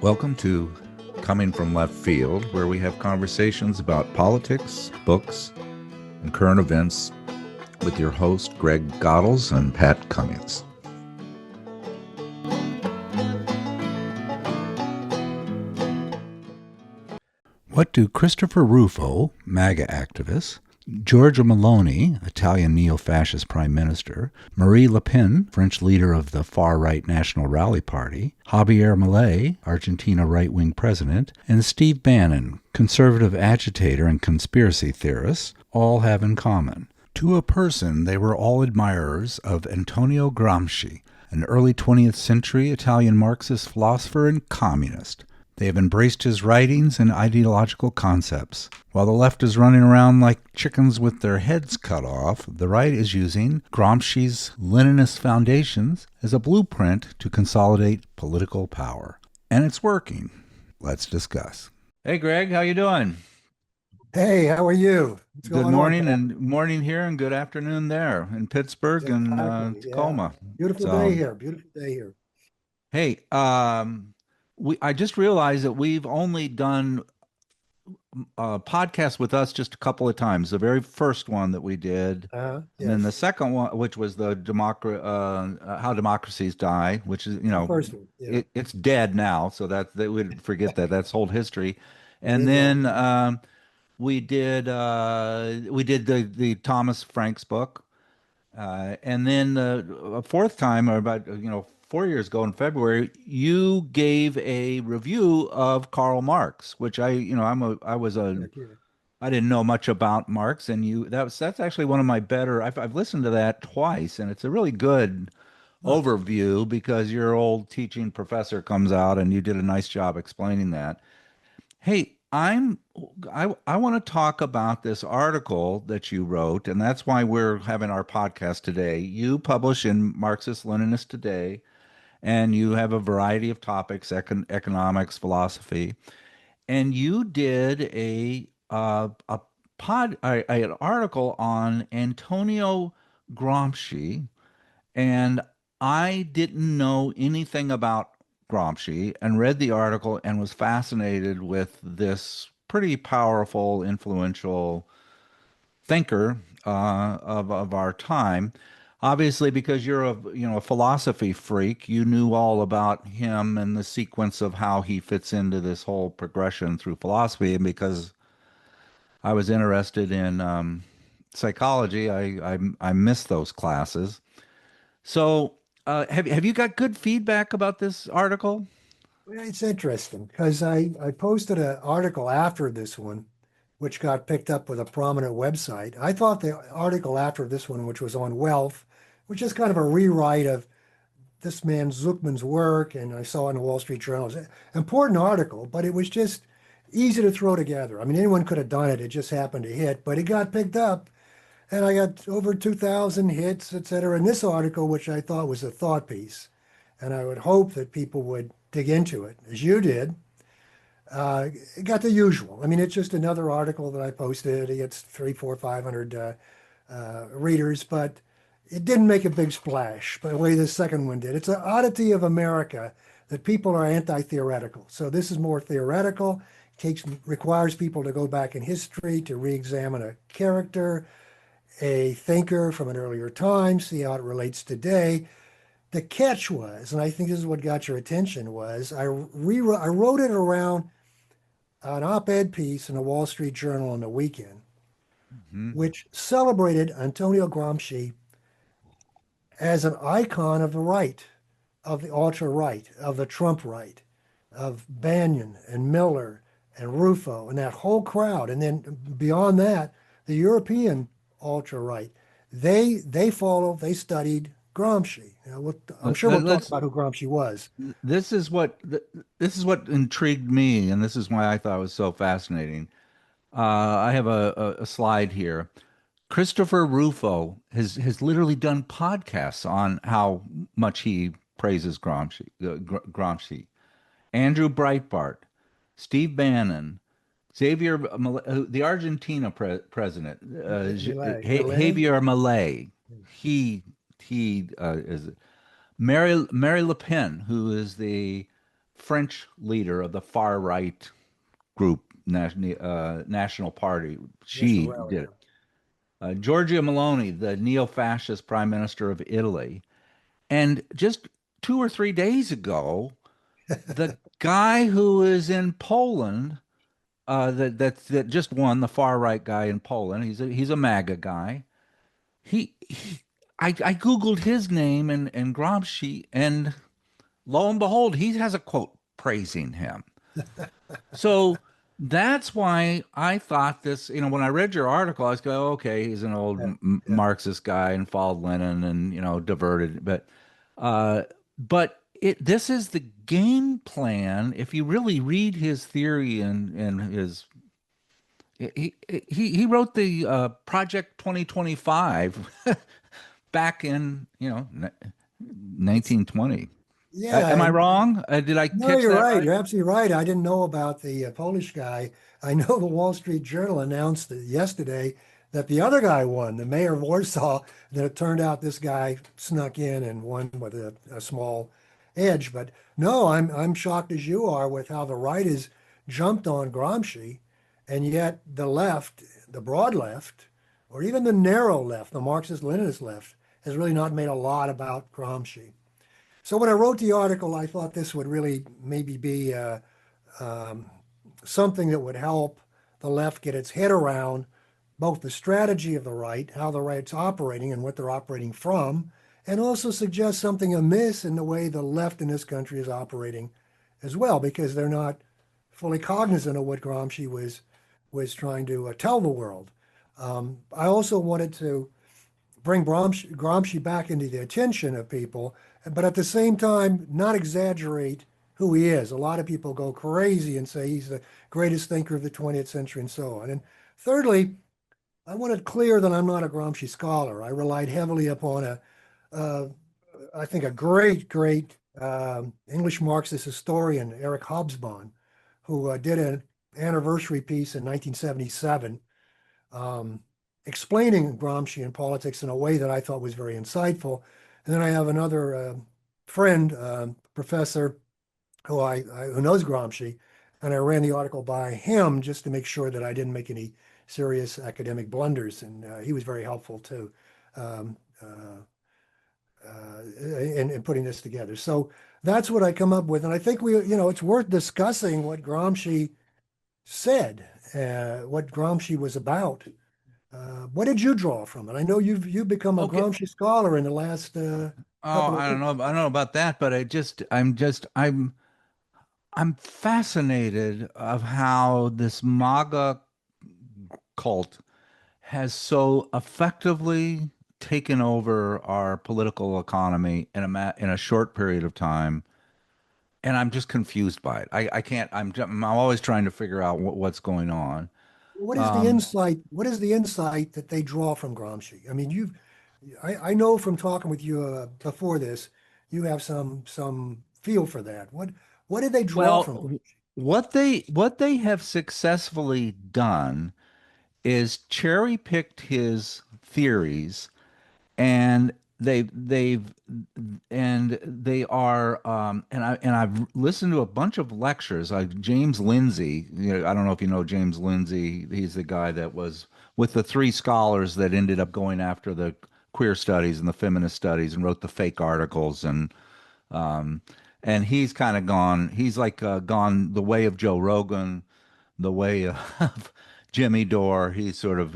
Welcome to Coming from Left Field, where we have conversations about politics, books, and current events with your host, Greg Godels and Pat Cummings. What do Christopher Rufo, MAGA activist, Giorgia Meloni, Italian neo-fascist prime minister, Marie Le Pen, French leader of the far-right National Rally Party, Javier Milei, Argentina right-wing president, and Steve Bannon, conservative agitator and conspiracy theorist, all have in common? To a person, they were all admirers of Antonio Gramsci, an early 20th century Italian Marxist philosopher and communist. They have embraced his writings and ideological concepts. While the left is running around like chickens with their heads cut off, the right is using Gramsci's Leninist foundations as a blueprint to consolidate political power. And it's working. Let's discuss. Hey, Greg, how you doing? Hey, how are you? What's Good going morning, on, and morning here, and good afternoon there in Pittsburgh Pat? and Exactly. Yeah. Tacoma. Beautiful day So, here. Beautiful day here. hey, I just realized that we've only done podcast with us just a couple of times. The very first one that we did, and then the Yes. second one, which was the how democracies die, which is The first one. Yeah. it's dead now, so that they would forget that that's old history. It And is all. then we did the Thomas Franks book, and then a fourth time, or about 4 years ago in February, you gave a review of Karl Marx, which Heck yeah. I didn't know much about Marx, and that's actually one of my better. I've listened to that twice, and it's a really good Huh. overview because your old teaching professor comes out, and you did a nice job explaining that. Hey, I want to talk about this article that you wrote, and that's why we're having our podcast today. You publish in Marxist-Leninist Today, and you have a variety of topics, economics, philosophy, and you did an article on Antonio Gramsci, and I didn't know anything about Gramsci and read the article and was fascinated with this pretty powerful, influential thinker of our time. Obviously, because you're a philosophy freak, you knew all about him and the sequence of how he fits into this whole progression through philosophy. And because I was interested in psychology, I missed those classes. So, have you got good feedback about this article? Well, it's interesting because I posted an article after this one, which got picked up with a prominent website. I thought the article after this one, which was on wealth, which is kind of a rewrite of this man Zuckman's work, and I saw it in the Wall Street Journal. It's an important article, but it was just easy to throw together. I mean, anyone could have done it. It just happened to hit, but it got picked up, and I got over 2,000 hits, et cetera, in this article, which I thought was a thought piece. And I would hope that people would dig into it, as you did. It got the usual. I mean, it's just another article that I posted. It gets three, four, 500 readers, but it didn't make a big splash by the way the second one did. It's an oddity of America that people are anti-theoretical. So this is more theoretical. Requires people to go back in history to re-examine a character, a thinker from an earlier time, see how it relates today. The catch was, and I think this is what got your attention, was I wrote it around an op-ed piece in the Wall Street Journal on the weekend, Mhm. which celebrated Antonio Gramsci as an icon of the right, of the ultra-right, of the Trump right, of Bannon and Miller and Rufo and that whole crowd. And then beyond that, the European ultra-right, they studied Gramsci. I'm sure we'll talk Let's. about who Gramsci was. This is what this is what intrigued me, and this is why I thought it was so fascinating. I have a slide here. Christopher Rufo has literally done podcasts on how much he praises Gramsci. Andrew Breitbart, Steve Bannon, the Argentina president, Millet. Javier Milei. He is Mary Le Pen, who is the French leader of the far right group, National Party. National She Rally. did it. Giorgia Meloni, the neo-fascist prime minister of Italy, and just 2 or 3 days ago, the guy who is in Poland, that just won, the far right guy in Poland. He's a MAGA guy. I googled his name and Gramsci, and lo and behold, he has a quote praising him. So that's why I thought this. When I read your article, I was going, okay, he's an old Yeah, yeah. Marxist guy and followed Lenin and diverted, uh, but this is the game plan. If you really read his theory and his he wrote the Project 2025 back in 1920. Am Yeah, I and wrong? Did I no, catch you're that right. right? You're absolutely right. I didn't know about the Polish guy. I know the Wall Street Journal announced that yesterday that the other guy won, the mayor of Warsaw. That it turned out this guy snuck in and won with a small edge. But no, I'm shocked as you are with how the right has jumped on Gramsci, and yet the left, the broad left, or even the narrow left, the Marxist-Leninist left, has really not made a lot about Gramsci. So when I wrote the article, I thought this would really maybe be um, something that would help the left get its head around both the strategy of the right, how the right's operating and what they're operating from, and also suggest something amiss in the way the left in this country is operating as well, because they're not fully cognizant of what Gramsci was trying to tell the world. I also wanted to bring Gramsci back into the attention of people, but at the same time, not exaggerate who he is. A lot of people go crazy and say he's the greatest thinker of the 20th century and so on. And thirdly, I want it clear that I'm not a Gramsci scholar. I relied heavily upon uh, I think, a great English Marxist historian, Eric Hobsbawm, who did an anniversary piece in 1977 um, explaining Gramsci and politics in a way that I thought was very insightful. And then I have another friend, professor, who knows Gramsci, and I ran the article by him just to make sure that I didn't make any serious academic blunders, and he was very helpful too um, in putting this together. So that's what I come up with, and I think it's worth discussing what Gramsci said, what Gramsci was about. What did you draw from it? I know you've become a Okay. Gramsci scholar in the last Oh, couple of I don't weeks. know. I don't know about that, but I'm fascinated of how this MAGA cult has so effectively taken over our political economy in a short period of time, and I'm just confused by it. I can't. I'm always trying to figure out what's going on. What is the Um, insight? What is the insight that they draw from Gramsci? I mean, I know from talking with you before this, you have some feel for that. What did they draw well, from Gramsci? what they have successfully done is cherry picked his theories, and they are I've listened to a bunch of lectures like James Lindsay. I don't know if you know James Lindsay. He's the guy that was with the three scholars that ended up going after the queer studies and the feminist studies and wrote the fake articles, um and he's kind of gone, he's like gone the way of Joe Rogan, the way of Jimmy Dore. He's sort of,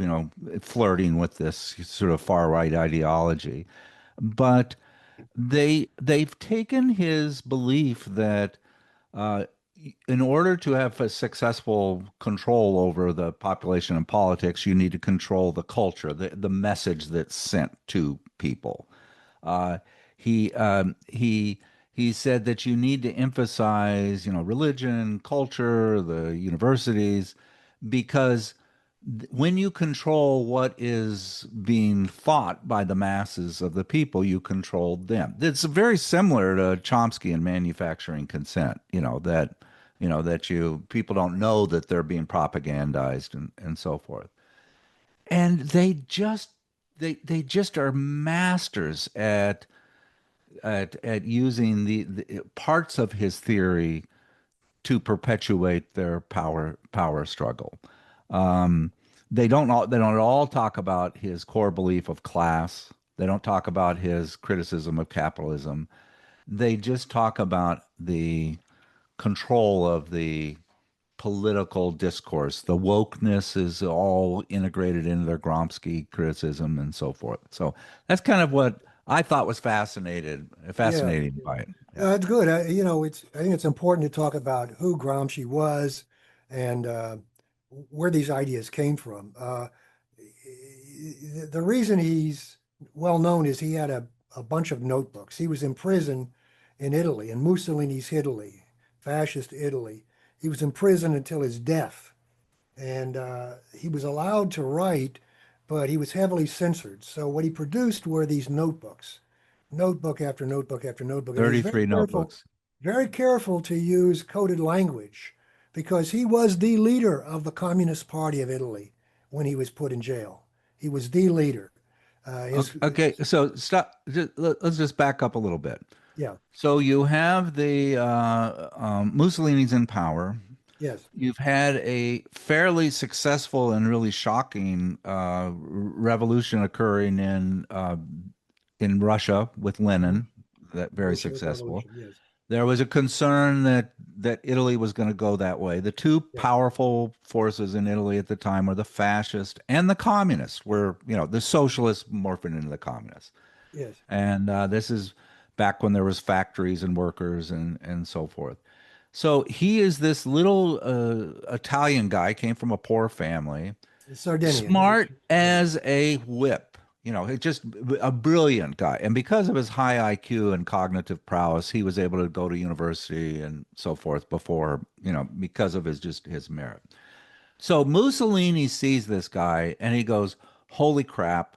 flirting with this sort of far right ideology. But they've taken his belief that uh, in order to have a successful control over the population and politics, you need to control the culture, the message that's sent to people. Uh, he said that you need to emphasize, religion, culture, the universities, because when you control what is being thought by the masses of the people, you control them. It's very similar to Chomsky and manufacturing consent, that you people don't know that they're being propagandized and so forth. And they just are masters at using the parts of his theory to perpetuate their power struggle. Um, they don't at all talk about his core belief of class. They don't talk about his criticism of capitalism. They just talk about the control of the political discourse. The wokeness is all integrated into their Gramsci criticism and so forth. So that's kind of what I thought was Yeah, fascinating by it. Yeah. it's good. I think it's important to talk about who Gramsci was and where these ideas came from. The reason he's well known is he had a bunch of notebooks. He was in prison in Italy, in Mussolini's Italy, fascist Italy. He was in prison until his death, and he was allowed to write, but he was heavily censored. So what he produced were these notebooks, notebook after notebook after notebook, and he was 33 notebooks. very careful to use coded language because he was the leader of the Communist Party of Italy when he was put in jail. He was the leader. Okay, okay, so stop. Let's just back up a little bit. Yeah, So you have the Mussolini's in power. yes, You've had a fairly successful and really shocking revolution occurring in Russia with mhm. Lenin, that very Bolshevik successful. Revolution. Yes, There was a concern that Italy was going to go that way. The two yes, powerful forces in Italy at the time were the fascists and the communists, were, the socialists morphing into the communists. yes. And this is back when there was factories and workers and so forth. So he is this little Italian guy, came from a poor family, Sardinian. smart Yeah, as a whip. Just a brilliant guy. And because of his high IQ and cognitive prowess, he was able to go to university and so forth before, because of his merit. So Mussolini sees this guy and he goes, "Holy crap,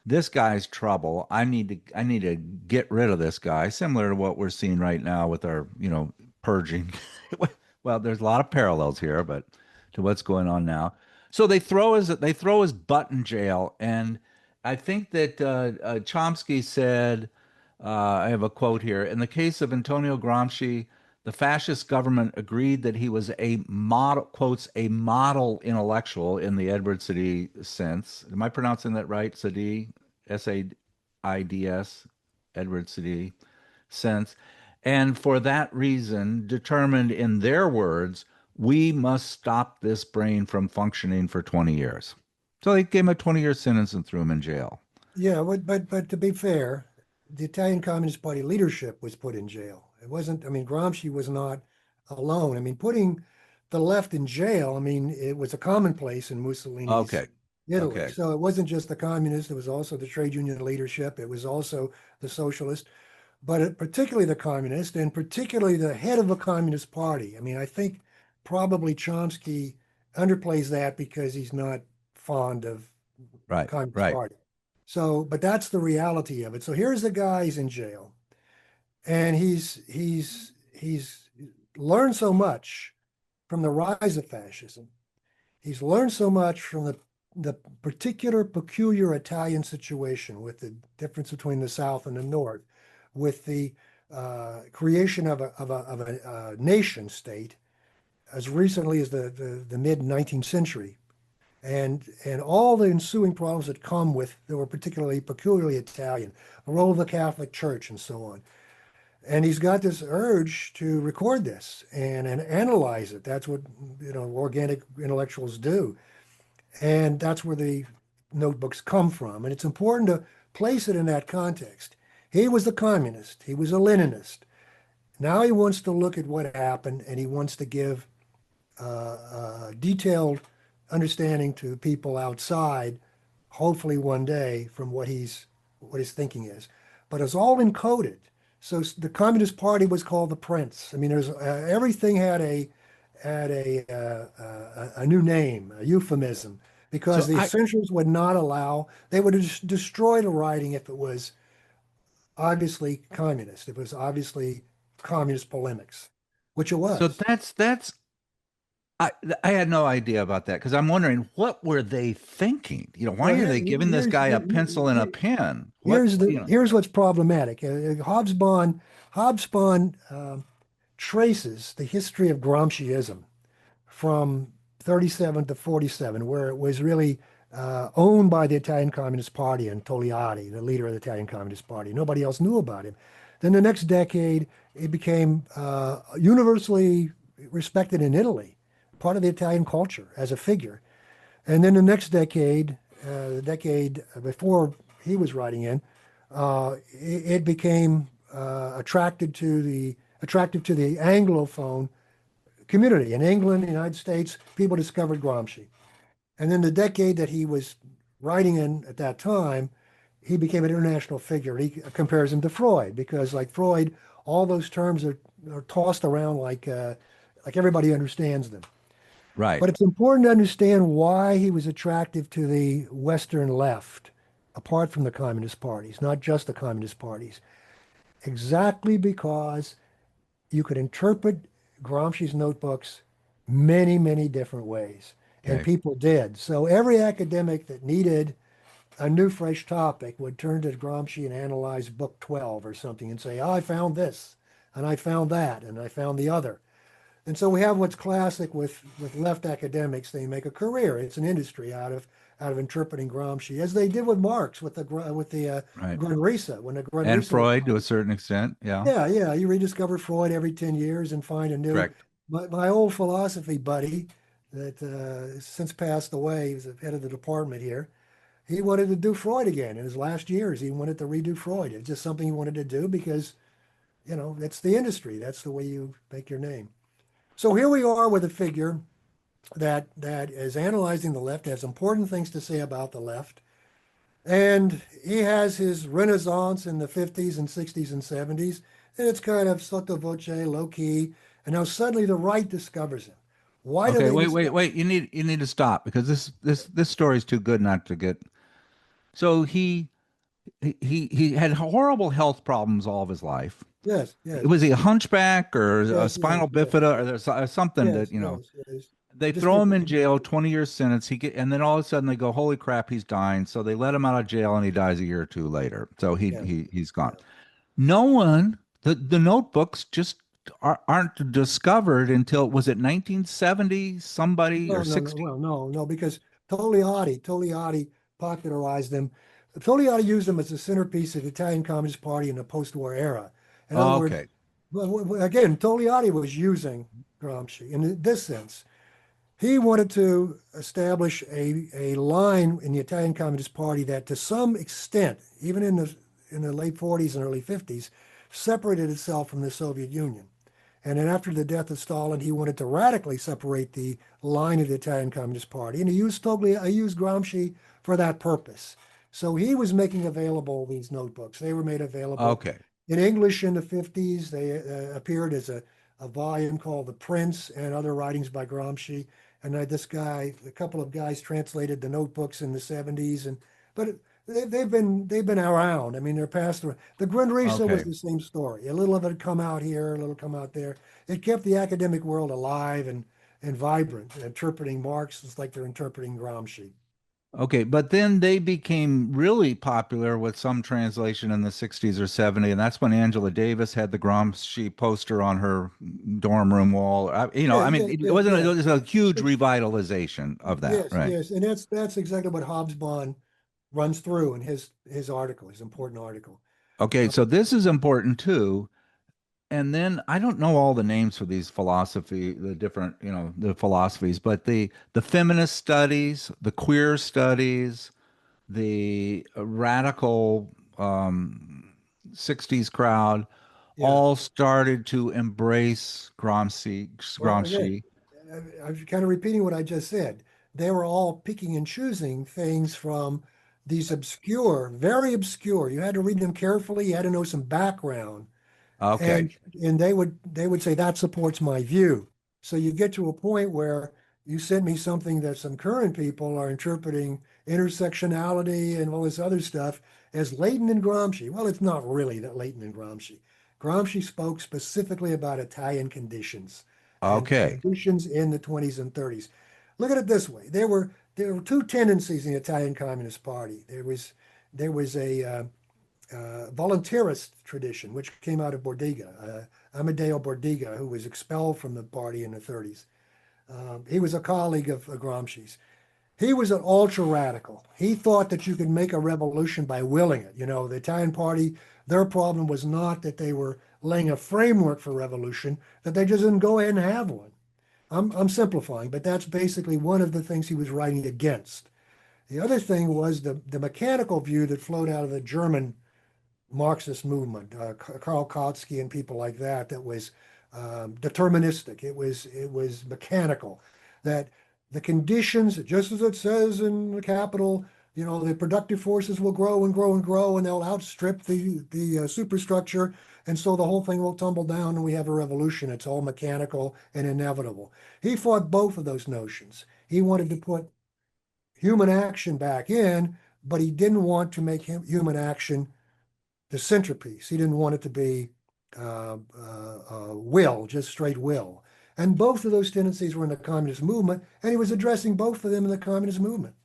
this guy's trouble. I need to get rid of this guy," similar to what we're seeing right now with our, purging. Well, there's a lot of parallels here, but to what's going on now. So they throw his butt in jail, and I think that Chomsky said, I have a quote here. In the case of Antonio Gramsci, the fascist government agreed that he was a model, quotes, a model intellectual in the Edward Said sense. Am I pronouncing that right? Said, Saids, Edward Said sense. And for that reason, determined in their words, we must stop this brain from functioning for 20 years. So they gave him a 20-year sentence and threw him in jail. yeah. But to be fair, the Italian Communist Party leadership was put in jail. It wasn't. I mean, Gramsci was not alone. I mean, putting the left in jail. I mean, it was a commonplace in Mussolini's Okay. Italy. Okay. So it wasn't just the communists. It was also the trade union leadership. It was also the socialist, but particularly the communist, and particularly the head of the Communist Party. I mean, I think probably Chomsky underplays that because he's not fond of Right. Communist Right. Party. So, but that's the reality of it. So here's the guy, he's in jail, and he's learned so much from the rise of fascism. He's learned so much from the particular peculiar Italian situation with the difference between the South and the North, with the creation of a nation state as recently as the mid 19th century, and all the ensuing problems that come with that were particularly peculiarly Italian, the role of the Catholic Church and so on. And he's got this urge to record this and analyze it. That's what organic intellectuals do. And that's where the notebooks come from. And it's important to place it in that context. He was a communist, he was a Leninist. Now he wants to look at what happened and he wants to give detailed understanding to people outside, hopefully one day, from what his thinking is. But it's all encoded. So the Communist Party was called the Prince. I mean, there's everything had a new name, a euphemism, because So the I essentials would not allow. They would destroy the writing if it was obviously communist. It was obviously communist polemics, which it so was. that's I I had no idea about that because I'm wondering what were they thinking? Why Well, are they giving this guy a pencil and a pen? What, here's what's problematic. Hobsbawm traces the history of Gramsciism from 37 to 47, where it was really owned by the Italian Communist Party and Togliatti, the leader of the Italian Communist Party. Nobody else knew about him. Then the next decade, it became universally respected in Italy, part of the Italian culture as a figure. And then the next decade, the decade before he was writing in, it became attractive to the Anglophone community. In England, the United States, people discovered Gramsci. And then the decade that he was writing in at that time, he became an international figure. He compares him to Freud because, like Freud, all those terms are tossed around like everybody understands them. Right. But it's important to understand why he was attractive to the Western left, apart from the communist parties, not just the communist parties. Exactly because you could interpret Gramsci's notebooks many, many different ways, and Okay. people did. So every academic that needed a new, fresh topic would turn to Gramsci and analyze book 12 or something and say, oh, I found this, and I found that, and I found the other. And so we have what's classic with left academics. They make a career. It's an industry out of interpreting Gramsci, as they did with Marx with the Right. Grundrisse when the And Grundrisse was Freud to a published. certain extent. Yeah. Yeah, yeah. You rediscover Freud every 10 years and find a new. Correct. My old philosophy buddy that since passed away, he was the head of the department here. He wanted to do Freud again in his last years. He wanted to redo Freud. It's just something he wanted to do because, that's the industry. That's the way you make your name. So here we are with a figure that is analyzing the left, has important things to say about the left, and he has his renaissance in the 50s and 60s and 70s, and it's kind of sotto voce, low key, and now suddenly the right discovers him. Why do Okay, they wait, wait, discover? wait. You need to stop because this story is too good not to get. So he had horrible health problems all of his life. Yes, yes, Was he a hunchback or a yes, yes, spinal yes, bifida or there's something that, yes, yes, yes. they throw him in Dystrophy. jail, 20 year sentence. And then all of a sudden they go, holy crap, he's dying. So they let him out of jail and he dies a year or two later. So Yeah, he's gone. yeah. No one, the notebooks just aren't discovered until, was it 1970 somebody or No, no, no. 60? Well, no, no, because Togliatti popularized them. Togliatti used them as a centerpiece of the Italian Communist Party in the post-war era. In other words, Okay. again, Togliatti was using Gramsci in this sense. He wanted to establish a line in the Italian Communist Party that, to some extent, even in the late 40s and early 50s, separated itself from the Soviet Union. And then after the death of Stalin, he wanted to radically separate the line of the Italian Communist Party. And he used Gramsci for that purpose. So he was making available these notebooks. They were made available Okay. in English in the 50s. They appeared as a volume called The Prince and Other Writings by Gramsci. And a couple of guys translated the notebooks in the 70s. But they've been around. I mean, they're passed around. The Grundrisse was Okay. the same story. A little of it come out here, a little come out there. It kept the academic world alive and vibrant, interpreting Marx is like they're interpreting Gramsci. Okay, but then they became really popular with some translation in the 60s or 70s, and that's when Angela Davis had the Gramsci poster on her dorm room wall. Yeah, I mean, yeah, it yeah, wasn't, it yeah. was a huge It's revitalization of that, yes, right? yes, and that's exactly what Hobsbawm runs through in his article, his important article. Okay, Uh, so this is important too. And then I don't know all the names for these philosophy, the different, the philosophies, but the feminist studies, the queer studies, the radical 60s crowd yeah. all started to embrace Well, again, Gramsci. I'm kind of repeating what I just said. They were all picking and choosing things from these obscure, very obscure. You had to read them carefully. You had to know some background, Okay. and they would say that supports my view. So you get to a point where you sent me something that some current people are interpreting intersectionality and all this other stuff as latent in Gramsci. Well, it's not really that latent in Gramsci. Gramsci spoke specifically about Italian conditions and Okay. conditions in the 20s and 30s. Look at it this way: there were two tendencies in the Italian Communist Party. There was a voluntarist tradition, which came out of Bordiga, Amadeo Bordiga, who was expelled from the party in the 30s. He was a colleague of Gramsci's. He was an ultra radical. He thought that you could make a revolution by willing it. You know, the Italian party, their problem was not that they were laying a framework for revolution, that they just didn't go ahead and have one. I'm simplifying, but that's basically one of the things he was writing against. The other thing was the mechanical view that flowed out of the German Marxist movement, Karl Kautsky and people like that, that was deterministic. It was mechanical. That the conditions, just as it says in the capital, you know, the productive forces will grow and grow and grow, and they'll outstrip the superstructure, and so the whole thing will tumble down, and we have a revolution. It's all mechanical and inevitable. He fought both of those notions. He wanted to put human action back in, but he didn't want to make human action the centerpiece. He didn't want it to be will, just straight will. And both of those tendencies were in the communist movement, and he was addressing both of them in the communist movement.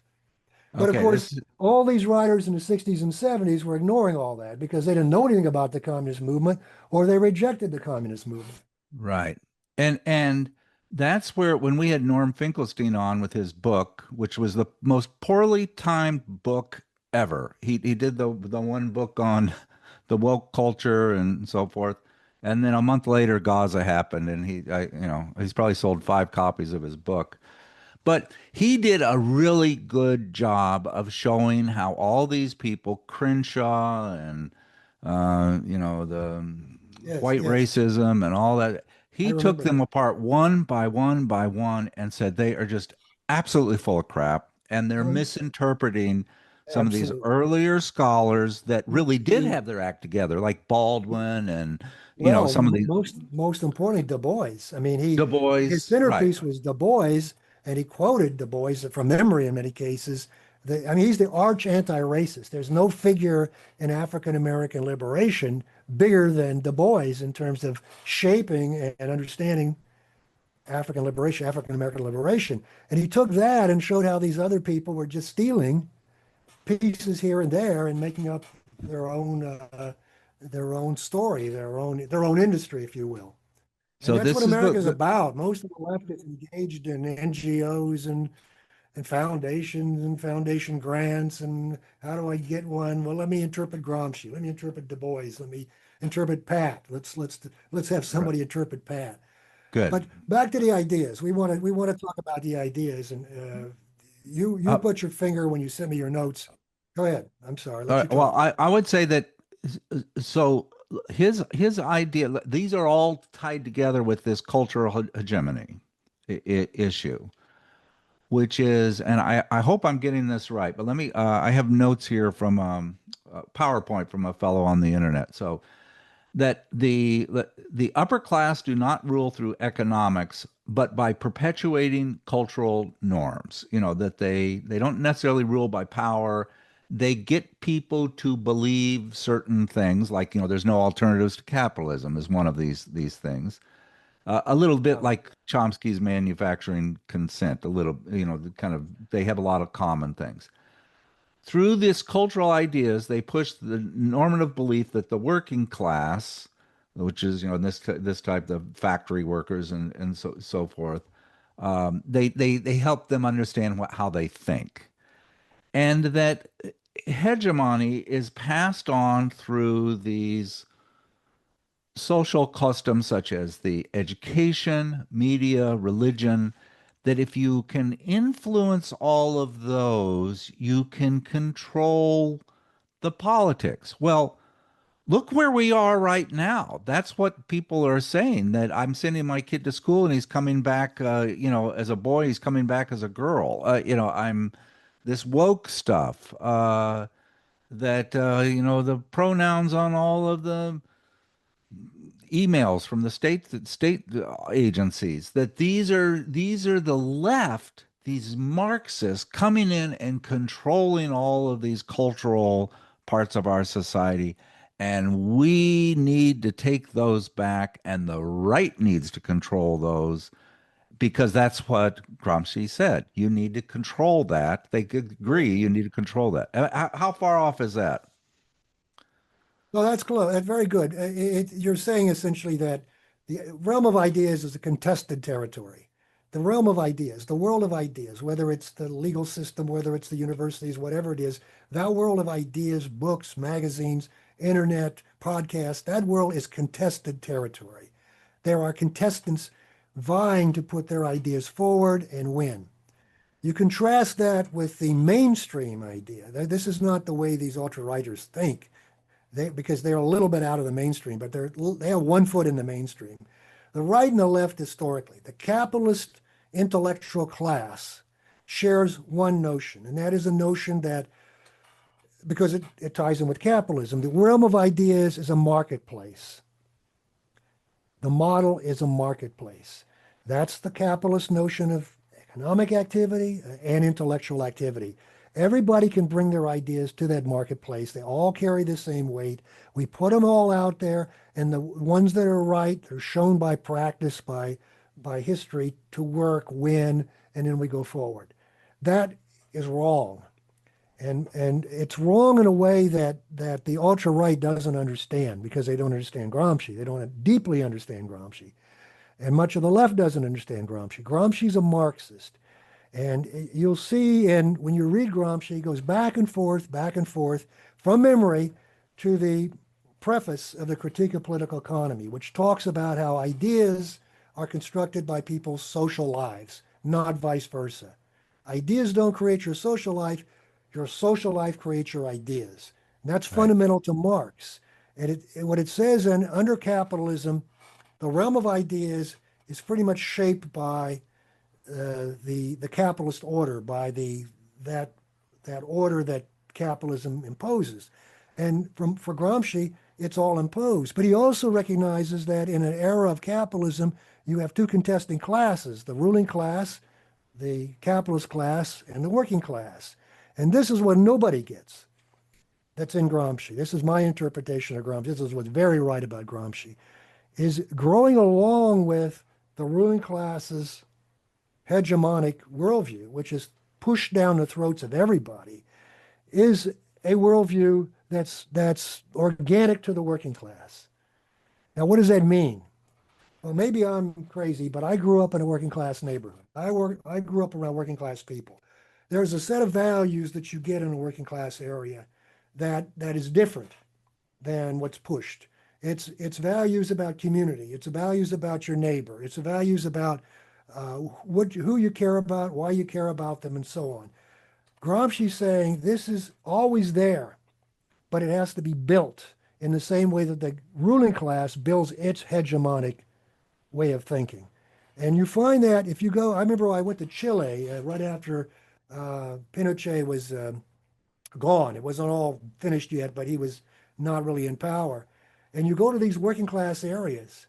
But of Okay, course, this all these writers in the 60s and 70s were ignoring all that because they didn't know anything about the communist movement or they rejected the communist movement. right. And that's where when we had Norm Finkelstein on with his book, which was the most poorly timed book ever. He did the one book on the woke culture and so forth. And then a month later, Gaza happened, and he's probably sold 5 copies of his book. But he did a really good job of showing how all these people, Crenshaw and the Yes, white yes, racism and all that, I he took remember them that. apart one by one by one and said they are just absolutely full of crap and they're Um, misinterpreting some of these Absolutely. earlier scholars that really did The have their act together, like Baldwin and Well, some of these most importantly, Du Bois. I mean, Du his Bois, right? centerpiece was Du Bois, and he quoted Du Bois from memory in many cases. I mean, he's the arch anti-racist. There's no figure in African American liberation bigger than Du Bois in terms of shaping and understanding African liberation, African American liberation. And he took that and showed how these other people were just stealing pieces here and there and making up their own their own story, their own industry, if you will. And So that's what this is America is about. Most of the left is engaged in NGOs and foundations and foundation grants. And how do I get one? Well, let me interpret Gramsci. Let me interpret Du Bois. Let me interpret Pat. Let's have right. somebody interpret Pat. Good. But back to the ideas. We want to talk about the ideas. And you Uh, put your finger when you sent me your notes. Go ahead. I'm sorry. Let you well, talk. I would say that so his idea, these are all tied together with this cultural hegemony issue, which is, and I hope I'm getting this right, but let me, I have notes here from PowerPoint from a fellow on the internet. So that the upper class do not rule through economics, but by perpetuating cultural norms. That they don't necessarily rule by power. They get people to believe certain things, like there's no alternatives to capitalism is one of these things. A little bit Yeah. like Chomsky's manufacturing consent. A little, kind of they have a lot of common things through this cultural ideas. They push the normative belief that the working class, which is this type of factory workers and so forth, they help them understand how they think, and that hegemony is passed on through these social customs such as the education, media, religion, that if you can influence all of those, you can control the politics. Well, look where we are right now. That's what people are saying, that I'm sending my kid to school and he's coming back, as a boy, he's coming back as a girl. I'm this woke stuff, that, the pronouns on all of the emails from the state agencies, that these are the left, these Marxists coming in and controlling all of these cultural parts of our society, and we need to take those back, and the right needs to control those, because that's what Gramsci said. You need to control that. They could agree you need to control that. How far off is that? Well, that's close. That's very good. You're saying essentially that The realm of ideas is a contested territory. The realm of ideas, the world of ideas, whether it's the legal system, whether it's the universities, whatever it is, that world of ideas, books, magazines, internet, podcasts, that world is contested territory. There are contestants vying to put their ideas forward and win. You contrast that with the mainstream idea. This is not the way these ultra-righters think, because they're a little bit out of the mainstream, but they have one foot in the mainstream. The right and the left historically, the capitalist intellectual class shares one notion, and that is a notion that, because it ties in with capitalism, the realm of ideas is a marketplace. The model is a marketplace. That's the capitalist notion of economic activity and intellectual activity. Everybody can bring their ideas to that marketplace. They all carry the same weight. We put them all out there, and the ones that are right are shown by practice, by history to work, win, and then we go forward. That is wrong. And it's wrong in a way that the ultra-right doesn't understand, because they don't understand Gramsci. They don't deeply understand Gramsci. And much of the left doesn't understand Gramsci. Gramsci's a Marxist. And you'll see, and when you read Gramsci, he goes back and forth from memory to the preface of the Critique of Political Economy, which talks about how ideas are constructed by people's social lives, not vice versa. Ideas don't create your social life creates your ideas. And that's fundamental to Marx. And what it says, and under capitalism, the realm of ideas is pretty much shaped by the capitalist order, by that order that capitalism imposes. And for Gramsci, it's all imposed. But he also recognizes that in an era of capitalism, you have two contesting classes: the ruling class, the capitalist class, and the working class. And this is what nobody gets. That's in Gramsci. This is my interpretation of Gramsci. This is what's very right about Gramsci, is growing along with the ruling class's hegemonic worldview, which is pushed down the throats of everybody, is a worldview that's organic to the working class. Now, what does that mean? Well, maybe I'm crazy, but I grew up in a working class neighborhood. I grew up around working class people. There's a set of values that you get in a working class area that is different than what's pushed. It's values about community. It's values about your neighbor. It's values about who you care about, why you care about them, and so on. Gramsci's saying this is always there, but it has to be built in the same way that the ruling class builds its hegemonic way of thinking. And you find that if you go, I remember I went to Chile right after Pinochet was gone. It wasn't all finished yet, but he was not really in power. And you go to these working class areas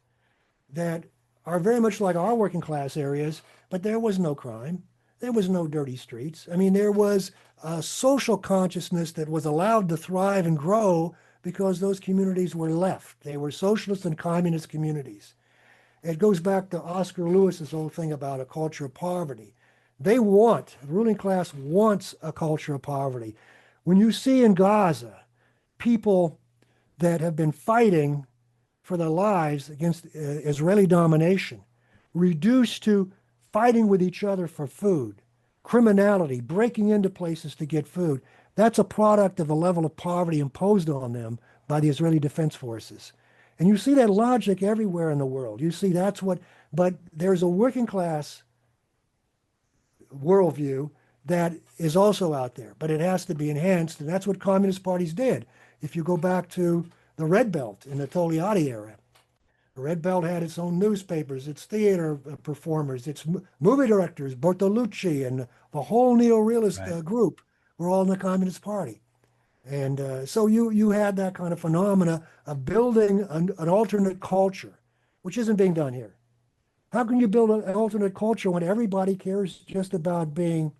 that are very much like our working class areas, but there was no crime. There was no dirty streets. I mean, there was a social consciousness that was allowed to thrive and grow because those communities were left. They were socialist and communist communities. It goes back to Oscar Lewis's whole thing about a culture of poverty. The ruling class wants a culture of poverty. When you see in Gaza people that have been fighting for their lives against Israeli domination, reduced to fighting with each other for food, criminality, breaking into places to get food, that's a product of the level of poverty imposed on them by the Israeli Defense Forces. And you see that logic everywhere in the world. You see but there's a working class worldview that is also out there, but it has to be enhanced, and that's what communist parties did. If you go back to the Red Belt in the Togliatti era, the Red Belt had its own newspapers, its theater performers, its movie directors, Bertolucci, and the whole neo-realist group were all in the Communist Party. And so you had that kind of phenomena of building an alternate culture, which isn't being done here. How can you build an alternate culture when everybody cares just about being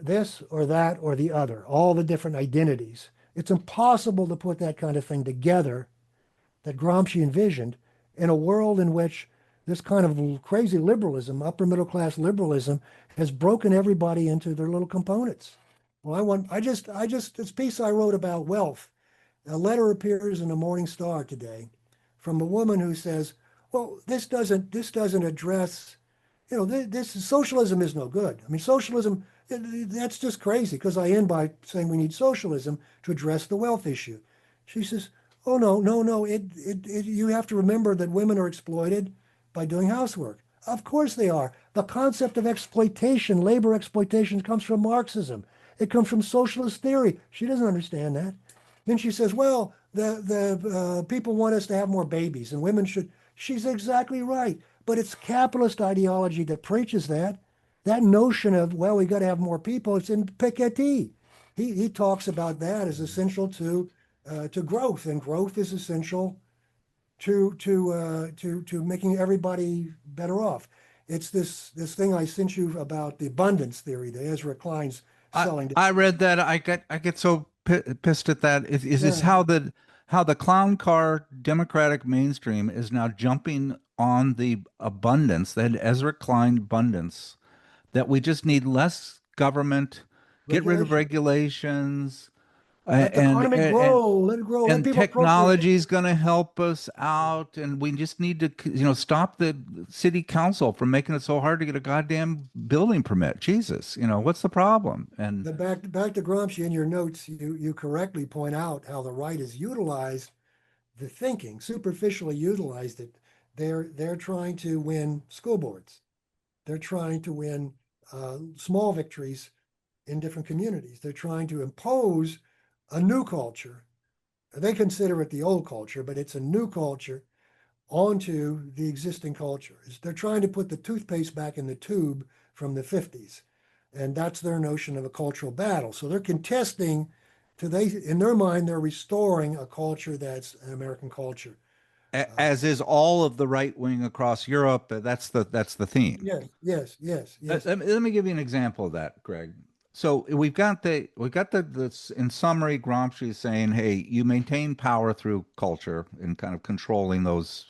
this or that or the other, all the different identities? It's impossible to put that kind of thing together that Gramsci envisioned in a world in which this kind of crazy liberalism, upper middle class liberalism, has broken everybody into their little components. Well, this piece I wrote about wealth, a letter appears in the Morning Star today from a woman who says, "Well, this doesn't address, this socialism is no good. I mean, socialism, that's just crazy." Because I end by saying we need socialism to address the wealth issue. She says, "Oh no, no, no! You have to remember that women are exploited by doing housework. Of course they are. The concept of exploitation, labor exploitation, comes from Marxism. It comes from socialist theory. She doesn't understand that. Then she says, well, the people want us to have more babies and women should. She's exactly right. But it's capitalist ideology that preaches that. That notion of, well, we got to have more people, it's in Piketty. He talks about that as essential to growth, and growth is essential to making everybody better off. It's this thing I sent you about the abundance theory that Ezra Klein's I selling. I read that. I get so pissed at that. Is this Yeah, how the clown car Democratic mainstream is now jumping on the abundance, that Ezra Klein abundance, that we just need less government, get rid of regulation. regulations, Let the and economy and grow. Let it grow. Let and people appropriate. technology is going to help us out, and we just need to stop the city council from making it so hard to get a goddamn building permit. Jesus, what's the problem? And But back to Gramsci, in your notes, you correctly point out how the right has utilized the thinking, superficially utilized it. They're trying to win school boards. They're trying to win small victories in different communities. They're trying to impose a new culture. They consider it the old culture, but it's a new culture onto the existing culture. They're trying to put the toothpaste back in the tube from the 50s. And that's their notion of a cultural battle. So they're contesting in their mind, they're restoring a culture that's an American culture. as is all of the right wing across Europe. That's the theme. Yes, yes, yes, yes. Let me give you an example of that, Greg. So we've got the this in summary, Gramsci is saying, hey, you maintain power through culture and kind of controlling those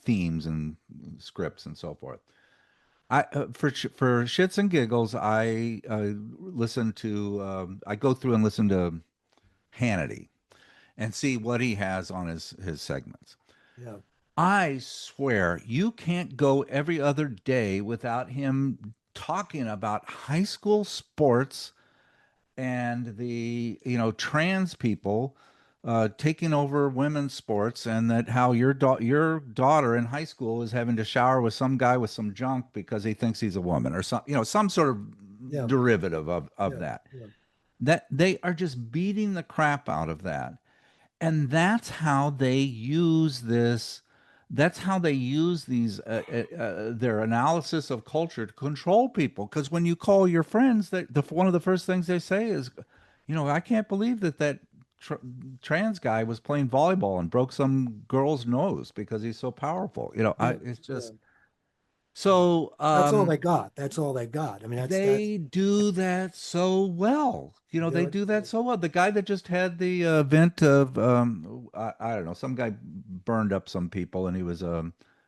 themes and scripts and so forth. For shits and giggles, I go through and listen to Hannity and see what he has on his segments. Yeah. I swear you can't go every other day without him talking about high school sports and the trans people taking over women's sports, and that how your daughter in high school is having to shower with some guy with some junk because he thinks he's a woman, or some sort of Yeah, derivative of yeah, that. yeah. That they are just beating the crap out of that. And that's how they use this. That's how they use their analysis of culture to control people. Because when you call your friends, one of the first things they say is, I can't believe that tr trans guy was playing volleyball and broke some girl's nose because he's so powerful. Yeah, It's yeah, just yeah. so. That's all they got. That's all they got. I mean, that's They do that so well. do They it. do that so well. The guy that just had the event of, I don't know, some guy burned up some people, and he was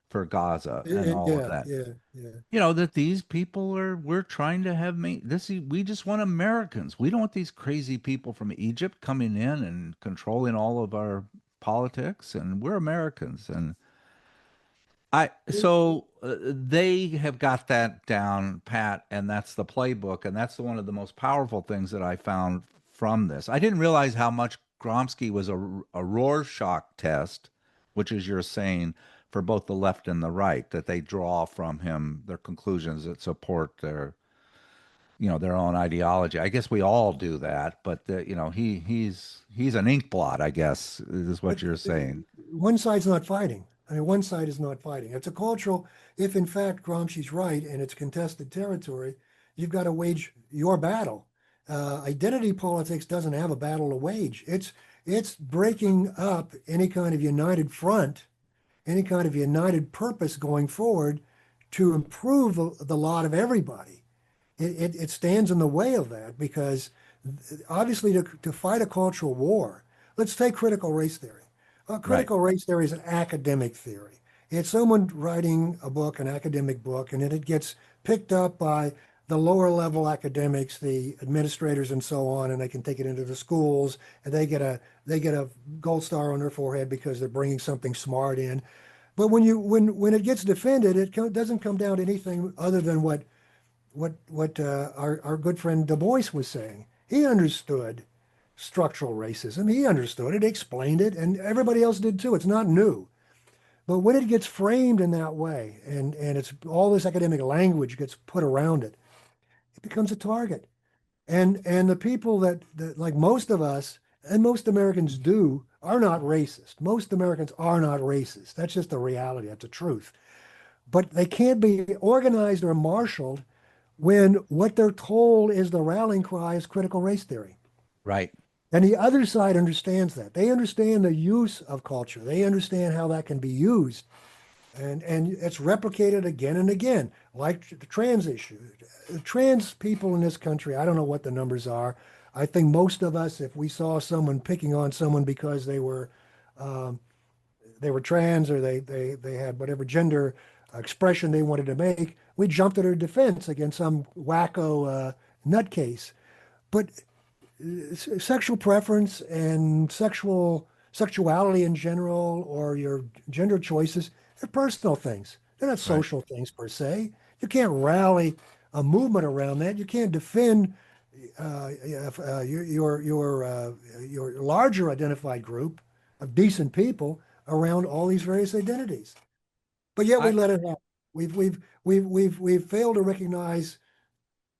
for Gaza and all of Yeah, that. yeah, yeah. That these people we're trying to have we just want Americans. We don't want these crazy people from Egypt coming in and controlling all of our politics, and we're Americans. And they have got that down pat, and that's the playbook, and that's one of the most powerful things that I found from this. I didn't realize how much Gramsci was a Rorschach test, which is you're saying for both the left and the right, that they draw from him their conclusions that support their own ideology. I guess we all do that, but he's an inkblot, I guess, is what But you're saying. one side's not fighting. I mean, one side is not fighting. It's a cultural, if in fact Gramsci's right and it's contested territory, you've got to wage your battle. Identity politics doesn't have a battle to wage. It's breaking up any kind of united front, any kind of united purpose going forward to improve the lot of everybody. It stands in the way of that because obviously to fight a cultural war, let's take critical race theory. Right. Critical race theory is an academic theory. It's someone writing a book, an academic book, and then it gets picked up by the lower level academics, the administrators and so on, and they can take it into the schools and they get a gold star on their forehead because they're bringing something smart in. But when it gets defended, doesn't come down to anything other than what our good friend Du Bois was saying. He understood structural racism. He understood it, explained it, and everybody else did too. It's not new. But when it gets framed in that way, and it's all this academic language gets put around it, it becomes a target. And the people that like most of us and most Americans do are not racist. Most Americans are not racist. That's just the reality. That's the truth. But they can't be organized or marshaled when what they're told is the rallying cry is critical race theory. Right. And the other side understands that. They understand the use of culture. They understand how that can be used. And it's replicated again and again, like the trans issue. Trans people in this country, I don't know what the numbers are. I think most of us, if we saw someone picking on someone because um, they were trans or they had whatever gender expression they wanted to make, we jumped to their defense against some wacko nutcase. But sexual preference and sexuality in general or your gender choices, they're personal things. They're not Right. social things per se. You can't rally a movement around that. You can't defend your larger identified group of decent people around all these various identities. But yet we I let it happen. We've failed to recognize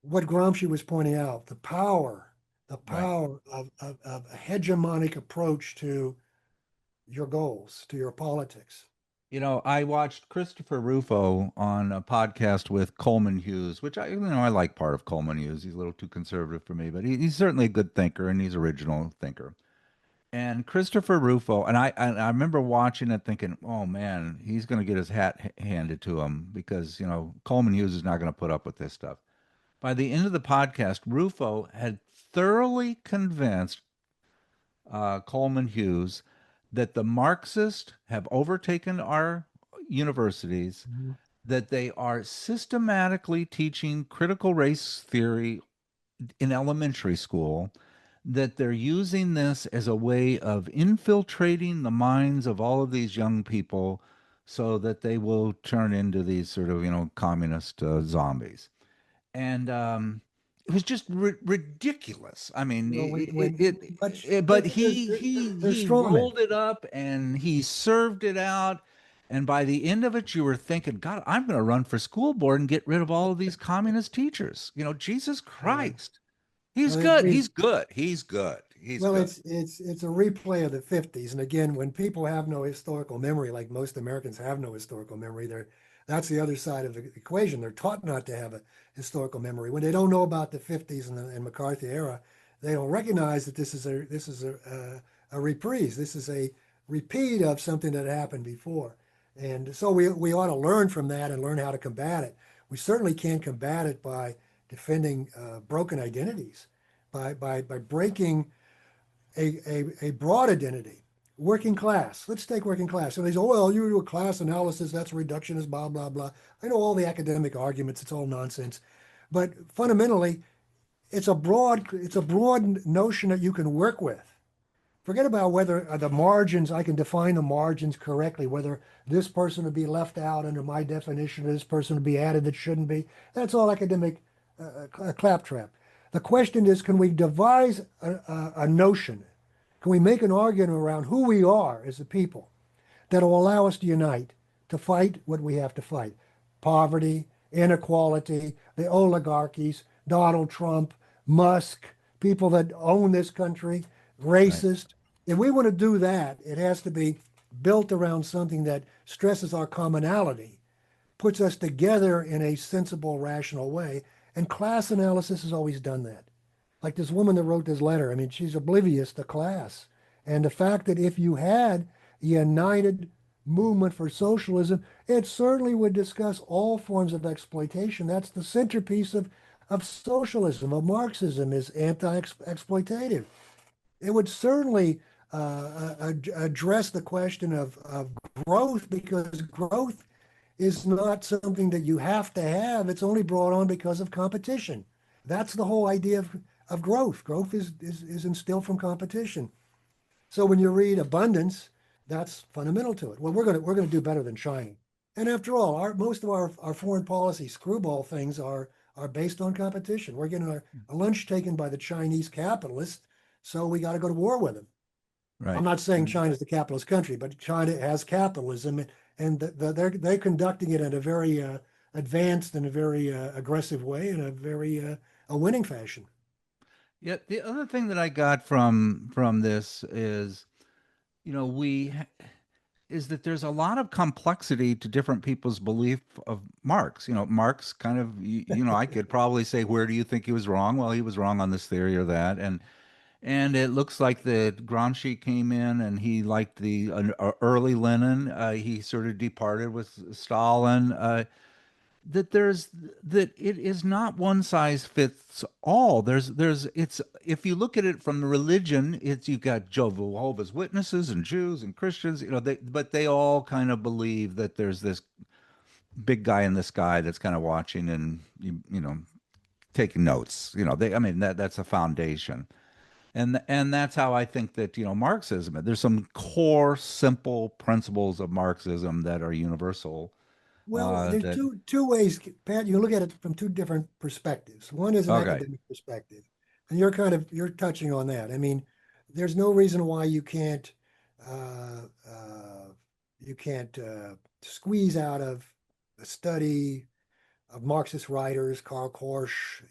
what Gramsci was pointing out, the right. power of a hegemonic approach to your goals, to your politics. I watched Christopher Rufo on a podcast with Coleman Hughes, which I like part of Coleman Hughes. He's a little too conservative for me, but he's certainly a good thinker and he's an original thinker. And Christopher Rufo, and I remember watching it thinking, oh man, he's going to get his hat handed to him because, Coleman Hughes is not going to put up with this stuff. By the end of the podcast, Rufo had thoroughly convinced Coleman Hughes that the Marxists have overtaken our universities, Mhm. that they are systematically teaching critical race theory in elementary school, that they're using this as a way of infiltrating the minds of all of these young people so that they will turn into these sort of, communist zombies. And it was just ridiculous. I mean, Well, but but he they're he straw men. rolled it up and he served it out. And by the end of it, you were thinking, God, I'm going to run for school board and get rid of all of these communist teachers. Jesus Uh, Christ. He's well, good. we He's good. He's good. He's Well, good. it's a replay of the 50s. And again, when people have no historical memory, like most Americans have no historical memory, that's the other side of the equation. They're taught not to have a historical memory. When they don't know about the 50s and McCarthy era, they don't recognize that this is a reprise. This is a repeat of something that happened before. And so we ought to learn from that and learn how to combat it. We certainly can't combat it by defending broken identities, by breaking a broad identity, working class. Let's take working class. So they say, oh, well, you do a class analysis, that's reductionist, blah, blah, blah. I know all the academic arguments, it's all nonsense. But fundamentally, it's a broad notion that you can work with. Forget about whether the margins, I can define the margins correctly, whether this person would be left out under my definition, or this person would be added that shouldn't be. That's all academic claptrap. The question is, can we devise a notion? Can we make an argument around who we are as a people that will allow us to unite, to fight what we have to fight? Poverty, inequality, the oligarchies, Donald Trump, Musk, people that own this country, Right. racist. If we want to do that, it has to be built around something that stresses our commonality, puts us together in a sensible, rational way. And class analysis has always done that. Like this woman that wrote this letter, I mean, she's oblivious to class. And the fact that if you had a united movement for socialism, it certainly would discuss all forms of exploitation. That's the centerpiece of socialism, of Marxism, is anti-exploitative. It would certainly address the question of growth because growth is not something that you have to have. It's only brought on because of competition. That's the whole idea of growth. Growth is instilled from competition. So when you read abundance, that's fundamental to it. Well, we're gonna do better than China. And after all, most of our foreign policy screwball things are based on competition. We're getting our lunch taken by the Chinese capitalists, so we got to go to war with them. I'm Right. not saying China's the capitalist country, but China has capitalism, and they're conducting it in a very advanced and a very aggressive way, in a very a winning fashion. Yeah, the other thing that I got from this is, you know, is that there's a lot of complexity to different people's belief of Marx. You know, Marx kind of, I could probably say, where do you think he was wrong? Well, he was wrong on this theory or that, and it looks like that Gramsci came in and he liked the early Lenin. He sort of departed with Stalin. That there's that it is not one size fits all. There's it's if you look at it from the religion, it's you've got Jehovah's Witnesses and Jews and Christians, but they all kind of believe that there's this big guy in the sky that's kind of watching and taking notes. I mean that's a foundation. And that's how I think that Marxism. There's some core simple principles of Marxism that are universal. Well, there's That two ways, Pat. You can look at it from two different perspectives. One is an Okay. academic perspective, and you're touching on that. I mean, there's no reason why uh, uh, you can't squeeze out of a study of Marxist writers, Karl Korsch,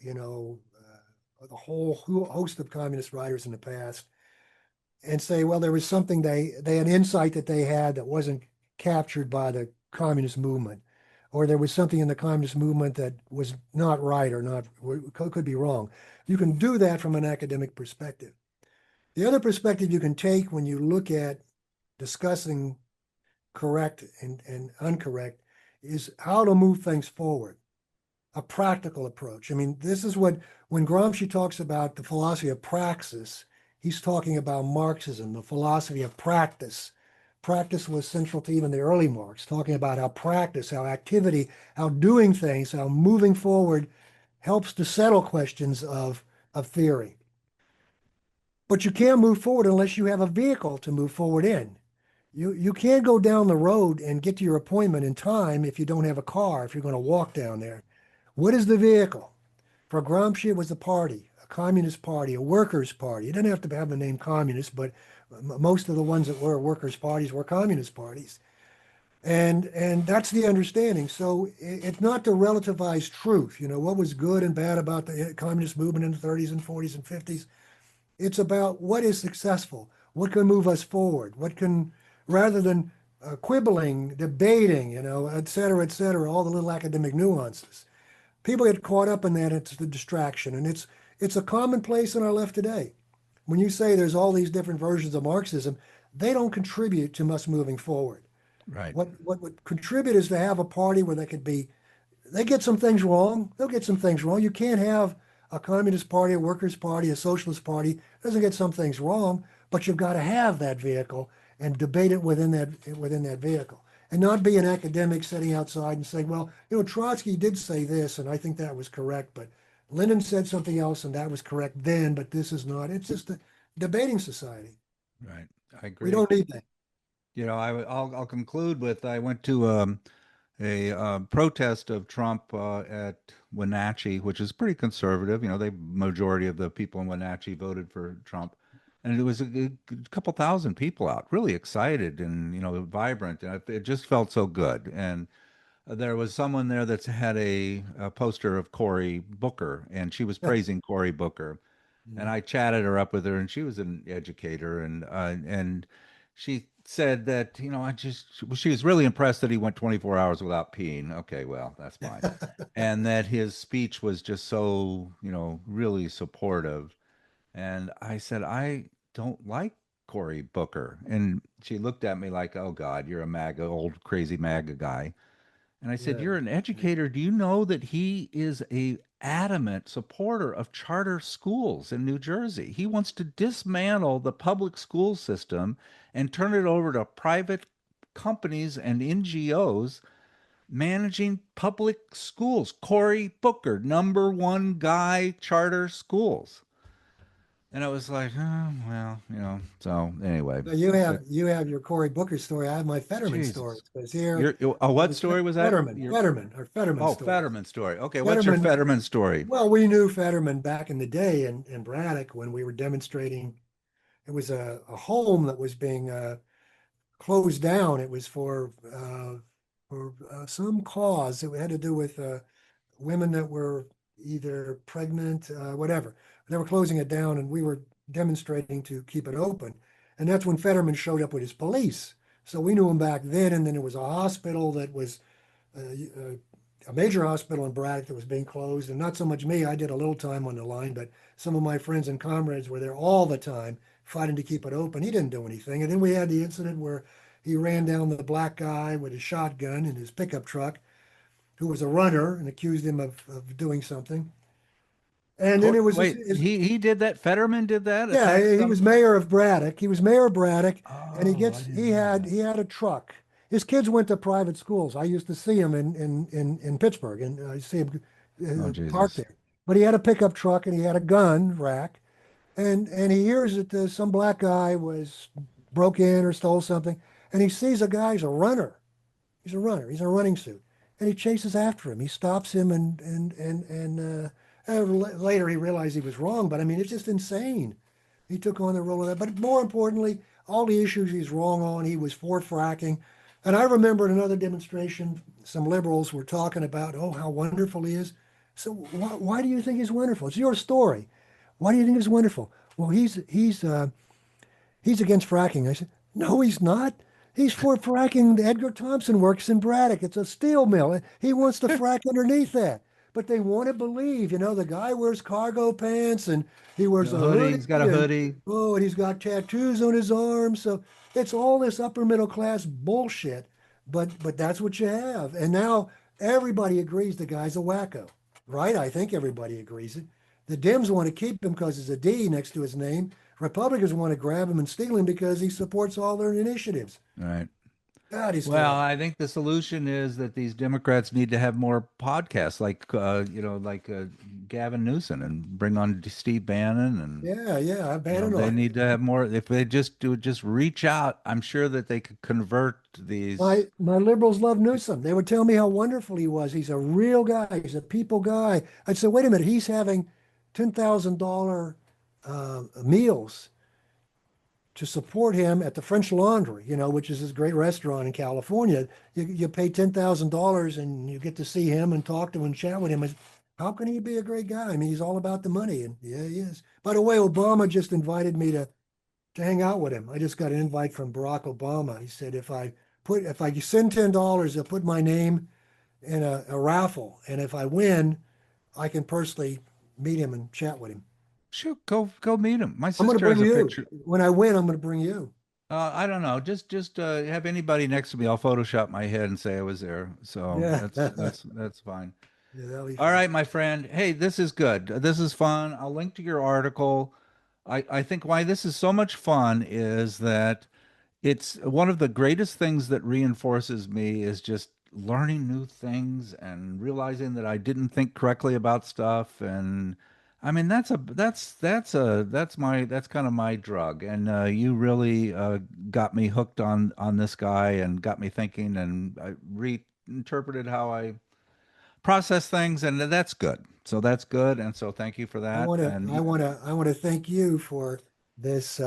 the whole host of communist writers in the past, and say, well, there was something they had insight that they had that wasn't captured by the communist movement, or there was something in the communist movement that was not right or not could be wrong. You can do that from an academic perspective. The other perspective you can take when you look at discussing correct and incorrect is how to move things forward, a practical approach. I mean, this is what, when Gramsci talks about the philosophy of praxis, he's talking about Marxism, the philosophy of practice. Practice was central to even the early Marx, talking about how practice, how activity, how doing things, how moving forward helps to settle questions of theory. But you can't move forward unless you have a vehicle to move forward in. You can't go down the road and get to your appointment in time if you don't have a car, if you're going to walk down there. What is the vehicle? For Gramsci, it was a party, a communist party, a workers' party. It didn't have to have the name communist, but most of the ones that were workers' parties were communist parties. And that's the understanding. So it's not to relativize truth. You know, what was good and bad about the communist movement in the 30s and 40s and 50s. It's about what is successful, what can move us forward, rather than quibbling, debating, et cetera, all the little academic nuances. People get caught up in that. It's the distraction, and it's a commonplace in our left today. When you say there's all these different versions of Marxism, they don't contribute to us moving forward. Right. What would contribute is to have a party where they get some things wrong. They'll get some things wrong. You can't have a communist party, a workers' party, a socialist party doesn't get some things wrong, but you've got to have that vehicle and debate it within that vehicle, and not be an academic sitting outside and saying, well, Trotsky did say this, and I think that was correct, but Lenin said something else, and that was correct then, but this is not. It's just a debating society. Right. I We agree. don't need that. I'll conclude with I went to a protest of Trump at Wenatchee, which is pretty conservative. The majority of the people in Wenatchee voted for Trump, and it was a couple thousand people out, really excited and vibrant, and it just felt so good. And there was someone there that's had a poster of Cory Booker, and she was praising Cory Booker. And Mhm. I chatted her up with her, and she was an educator, and she said that she was really impressed that he went 24 hours without peeing. Okay, well, that's fine, and that his speech was just so really supportive. And I said, I don't like Cory Booker, and she looked at me like, oh God, you're a MAGA, old crazy MAGA guy. And I said, Yeah. "You're an educator. Do you know that he is a adamant supporter of charter schools in New Jersey? He wants to dismantle the public school system and turn it over to private companies and NGOs managing public schools. Cory Booker, number one guy, charter schools. And I was like, oh, well, so anyway. So you have your Cory Booker story. I have my Fetterman story. Jesus. Because here What was story was that? Fetterman Oh, story. Fetterman story. Okay, what's your Fetterman, Fetterman story? well, we knew Fetterman back in the day in Braddock when we were demonstrating. It was a home that was being closed down. It was for some cause. It had to do with women that were either pregnant, whatever. They were closing it down, and we were demonstrating to keep it open. And that's when Fetterman showed up with his police. So we knew him back then. And then there was a hospital that was a major hospital in Braddock that was being closed. And not so much me, I did a little time on the line, but some of my friends and comrades were there all the time fighting to keep it open. He didn't do anything. And then we had the incident where he ran down the black guy with his shotgun in his pickup truck, who was a runner, and accused him of doing something. And then it was Wait, he did that? Fetterman did that? yeah, Attacked he was some? mayor of Braddock. He was mayor of Braddock, and Oh, I didn't know that. he had a truck. His kids went to private schools. I used to see him in Pittsburgh, and I see him Oh, parked Jesus. there. But he had a pickup truck and he had a gun rack, and he hears that some black guy was broke in or stole something, and he sees a guy. He's a runner. He's a runner. He's in a running suit, and he chases after him. He stops him, later he realized he was wrong. But I mean, it's just insane. He took on the role of that. But more importantly, all the issues he's wrong on, he was for fracking. And I remember at another demonstration, some liberals were talking about, oh, how wonderful he is. So why do you think he's wonderful? It's your story. Why do you think he's wonderful? Well, he's against fracking. I said, no, he's not. He's for fracking. Edgar Thompson works in Braddock. It's a steel mill. He wants to frack underneath that. But they want to believe, the guy wears cargo pants and he wears The a hoodie, hoodie he's got a and hoodie. oh, and he's got tattoos on his arms. So it's all this upper middle class bullshit. But that's what you have. And now everybody agrees the guy's a wacko, right? I think everybody agrees it. The Dems want to keep him because there's a D next to his name. Republicans want to grab him and steal him because he supports all their initiatives. All right. God, he's Well, terrible. I think the solution is that these Democrats need to have more podcasts, like Gavin Newsom, and bring on Steve Bannon, and Yeah, yeah, I've had it they on. need to have more. If they just reach out, I'm sure that they could convert these. My liberals love Newsom. They would tell me how wonderful he was. He's a real guy. He's a people guy. I'd say, wait a minute, he's having $10,000 meals to support him at the French Laundry, which is this great restaurant in California. You pay $10,000 and you get to see him and talk to him and chat with him. How can he be a great guy? I mean, he's all about the money, and yeah, he is. By the way, Obama just invited me to hang out with him. I just got an invite from Barack Obama. He said if I send $10, he'll put my name in a raffle, and if I win, I can personally meet him and chat with him. Sure, go meet him. My I'm going to sister bring has a you. picture. When I win, I'm going to bring you. I don't know. Just have anybody next to me. I'll Photoshop my head and say I was there. So Yeah. that's fine. Yeah, that'll be All fun. right, my friend. Hey, this is good. This is fun. I'll link to your article. I think why this is so much fun is that it's one of the greatest things that reinforces me is just learning new things and realizing that I didn't think correctly about stuff. And I mean, that's kind of my drug. And you really got me hooked on this guy and got me thinking, and I reinterpreted how I process things, and that's good. So that's good. And so thank you for that. And I want to thank you for this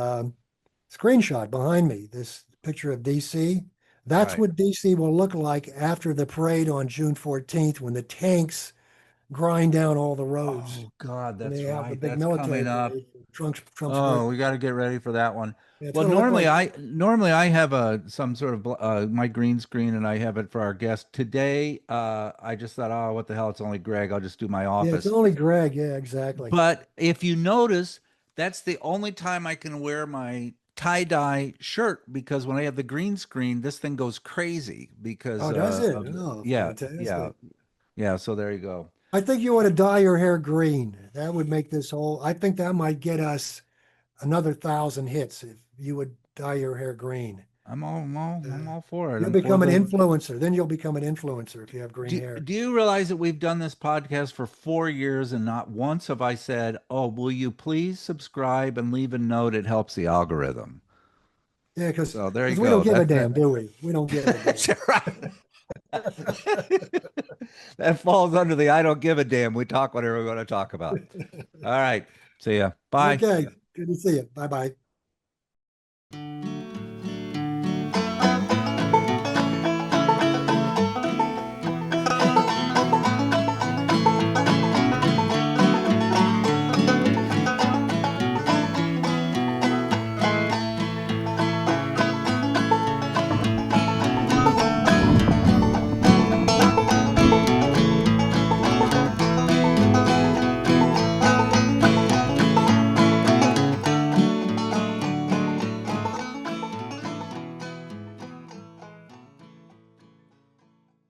screenshot behind me. This picture of DC. That's right. what DC will look like after the parade on June 14th when the tanks grind down all the roads Oh God, and they that's have the right. big That's military coming up. parade. Trump's Oh, birthday. we got to get ready for that one. Yeah, it's Well, going to look like normally I have a some sort of my green screen, and I have it for our guest. Today, I just thought, oh, what the hell? It's only Greg. I'll just do my yeah, it's office. only Greg. Yeah, exactly. But if you notice, that's the only time I can wear my tie-dye shirt, because when I have the green screen, this thing goes crazy because Oh, does it? of the, Oh, yeah, yeah, fantastic. yeah. So there you go. I think you ought to dye your hair green. That would make this whole, I think that might get us another 1,000 hits if you would dye your hair green. I'm all for it. You'll I'm for become an the. influencer. Then you'll become an influencer if you have green Do, hair. do you realize that we've done this podcast for 4 years and not once have I said, "Oh, will you please subscribe and leave a note? It helps the algorithm." Yeah, So there you we don't go. give a That damn, do we? We don't give a that's damn. right. That falls under the I don't give a damn. We talk whatever we want to talk about. All right. See ya. Bye. Okay, good to see you. Bye bye.